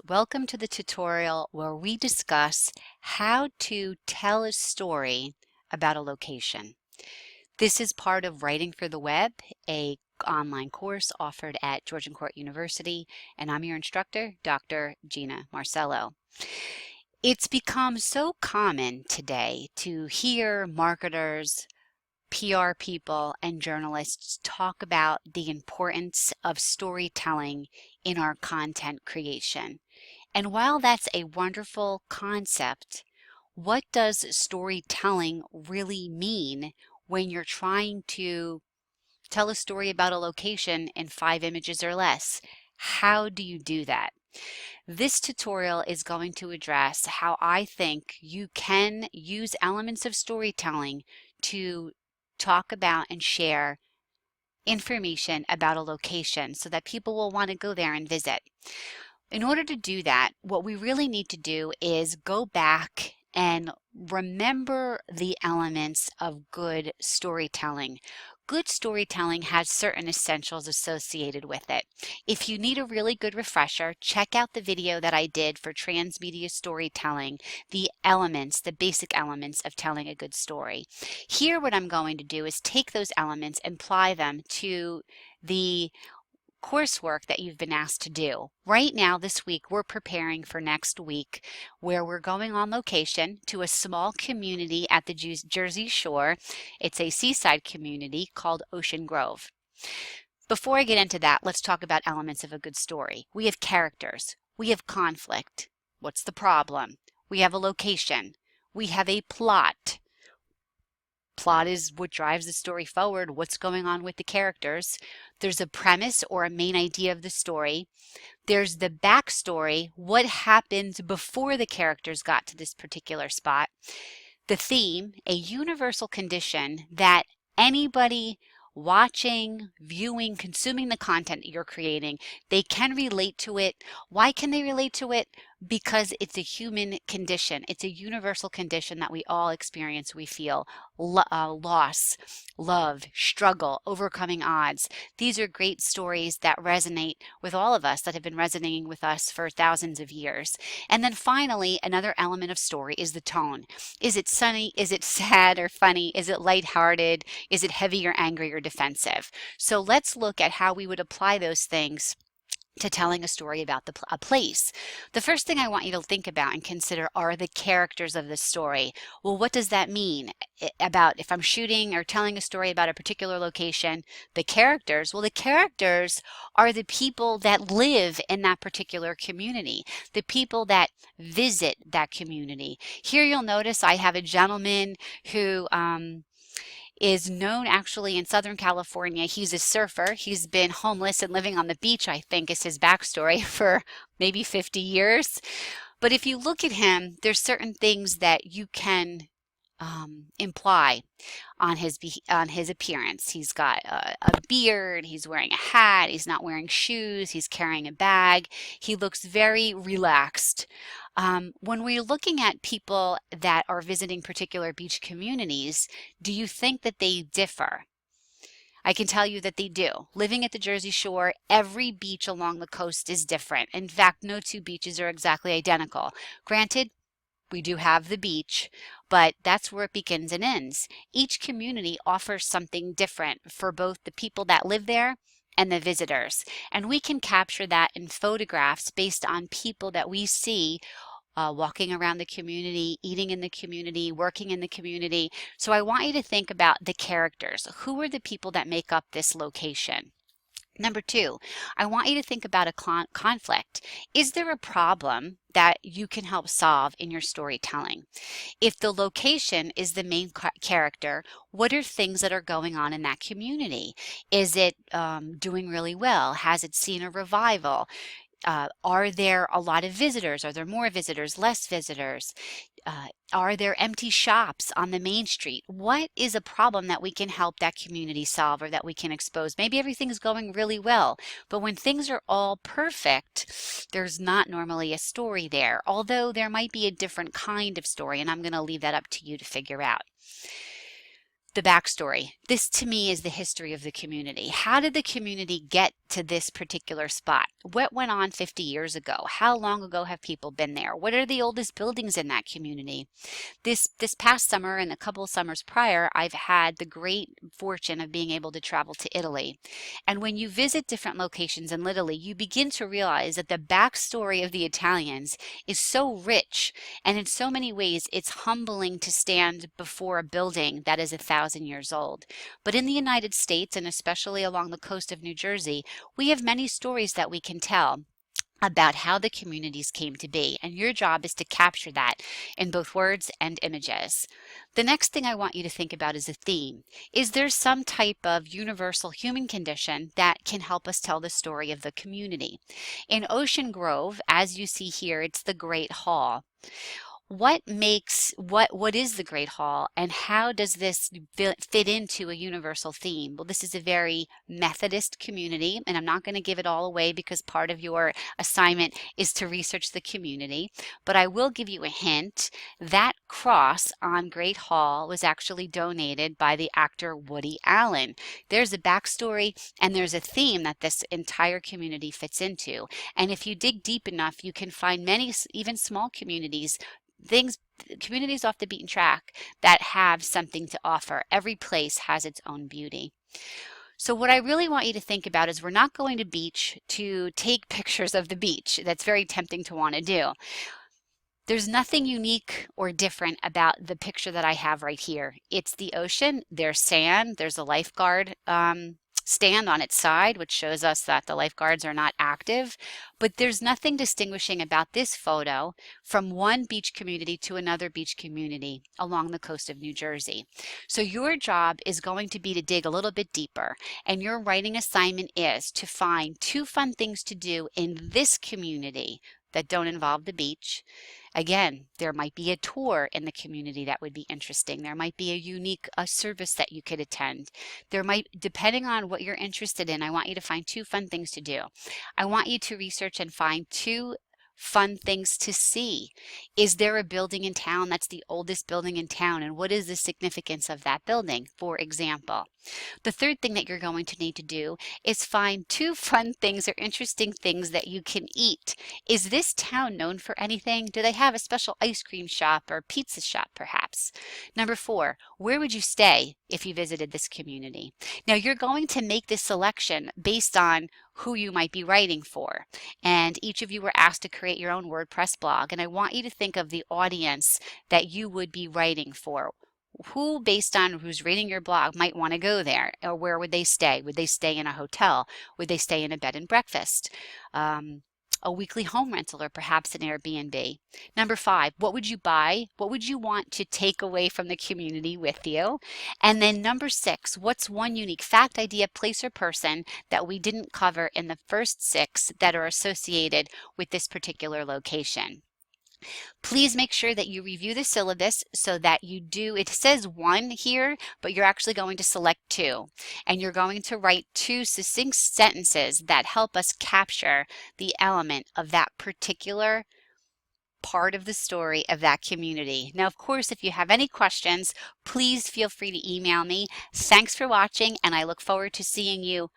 Welcome to the tutorial where we discuss how to tell a story about a location. This is part of Writing for the Web, a online course offered at Georgian Court University, and I'm your instructor, Dr. Gina Marcello. It's become so common today to hear marketers, PR people, and journalists talk about the importance of storytelling in our content creation. And while that's a wonderful concept, what does storytelling really mean when you're trying to tell a story about a location in 5 images or less? How do you do that? This tutorial is going to address how I think you can use elements of storytelling to talk about and share information about a location so that people will want to go there and visit. In order to do that, what we really need to do is go back and remember the elements of good storytelling. Good storytelling has certain essentials associated with it. If you need a really good refresher, check out the video that I did for transmedia storytelling, the elements, the basic elements of telling a good story. Here, what I'm going to do is take those elements and apply them to the coursework that you've been asked to do. Right now, this week, we're preparing for next week where we're going on location to a small community at the Jersey Shore. It's a seaside community called Ocean Grove. Before I get into that, let's talk about elements of a good story. We have characters. We have conflict. What's the problem? We have a location. We have a plot. Plot is what drives the story forward, what's going on with the characters. There's a premise or a main idea of the story. There's the backstory, what happened before the characters got to this particular spot. The theme, a universal condition that anybody watching, viewing, consuming the content that you're creating, they can relate to it. Why can they relate to it? Because it's a human condition. It's a universal condition that we all experience. We feel loss, love, struggle, overcoming odds. These are great stories that resonate with all of us, that have been resonating with us for thousands of years. And then finally, another element of story is the tone. Is it sunny? Is it sad or funny? Is it lighthearted? Is it heavy or angry or defensive? So let's look at how we would apply those things to telling a story about a place. The first thing I want you to think about and consider are the characters of the story. Well, what does that mean about if I'm shooting or telling a story about a particular location? The characters, well, the characters are the people that live in that particular community, the people that visit that community. Here you'll notice I have a gentleman who is known actually in Southern California. He's a surfer. He's been homeless and living on the beach, I think is his backstory, for maybe 50 years. But if you look at him, there's certain things that you can imply on his appearance. He's got a beard, he's wearing a hat, he's not wearing shoes, he's carrying a bag. He looks very relaxed. When we're looking at people that are visiting particular beach communities, do you think that they differ? I can tell you that they do. Living at the Jersey Shore, every beach along the coast is different. In fact, no two beaches are exactly identical. Granted, we do have the beach, but that's where it begins and ends. Each community offers something different for both the people that live there and the visitors. And we can capture that in photographs based on people that we see walking around the community, eating in the community, working in the community. So I want you to think about the characters. Who are the people that make up this location? Number two, I want you to think about a conflict. Is there a problem that you can help solve in your storytelling? If the location is the main character, what are things that are going on in that community? Is it doing really well? Has it seen a revival? Are there a lot of visitors? Are there more visitors, less visitors? Are there empty shops on the main street? What is a problem that we can help that community solve or that we can expose? Maybe everything's going really well, but when things are all perfect, there's not normally a story there, although there might be a different kind of story, and I'm going to leave that up to you to figure out. The backstory. This to me is the history of the community. How did the community get to this particular spot? What went on 50 years ago? How long ago have people been there? What are the oldest buildings in that community? This past summer and a couple of summers prior, I've had the great fortune of being able to travel to Italy. And when you visit different locations in Italy, you begin to realize that the backstory of the Italians is so rich, and in so many ways, it's humbling to stand before a building that is 1,000 years old. But in the United States, and especially along the coast of New Jersey, we have many stories that we can tell about how the communities came to be, and your job is to capture that in both words and images. The next thing I want you to think about is a theme. Is there some type of universal human condition that can help us tell the story of the community? In Ocean Grove, as you see here, it's the Great Hall. What is the Great Hall, and how does this fit into a universal theme? Well, this is a very Methodist community, and I'm not going to give it all away because part of your assignment is to research the community, but I will give you a hint. That cross on Great Hall was actually donated by the actor Woody Allen. There's a backstory and there's a theme that this entire community fits into, and if you dig deep enough, you can find many, even small communities off the beaten track that have something to offer. Every place has its own beauty. So what I really want you to think about is we're not going to beach to take pictures of the beach. That's very tempting to want to do. There's nothing unique or different about the picture that I have right here. It's the ocean, there's sand, there's a lifeguard stand on its side, which shows us that the lifeguards are not active, but there's nothing distinguishing about this photo from one beach community to another beach community along the coast of New Jersey. So your job is going to be to dig a little bit deeper, and your writing assignment is to find 2 fun things to do in this community that don't involve the beach. Again, there might be a tour in the community that would be interesting. There might be a unique service that you could attend. There might, depending on what you're interested in, I want you to find 2 fun things to do. I want you to research and find 2 fun things to see. Is there a building in town that's the oldest building in town, and what is the significance of that building, for example? The third thing that you're going to need to do is find 2 fun things or interesting things that you can eat. Is this town known for anything? Do they have a special ice cream shop or pizza shop perhaps? Number 4, where would you stay if you visited this community? Now you're going to make this selection based on who you might be writing for. And each of you were asked to create your own WordPress blog. And I want you to think of the audience that you would be writing for. Who, based on who's reading your blog, might want to go there? Or where would they stay? Would they stay in a hotel? Would they stay in a bed and breakfast? A weekly home rental, or perhaps an Airbnb. Number 5, what would you buy? What would you want to take away from the community with you? And then number 6, what's one unique fact, idea, place, or person that we didn't cover in the first 6 that are associated with this particular location? Please make sure that you review the syllabus so that you do, it says 1 here, but you're actually going to select 2. And you're going to write 2 succinct sentences that help us capture the element of that particular part of the story of that community. Now, of course, if you have any questions, please feel free to email me. Thanks for watching, and I look forward to seeing you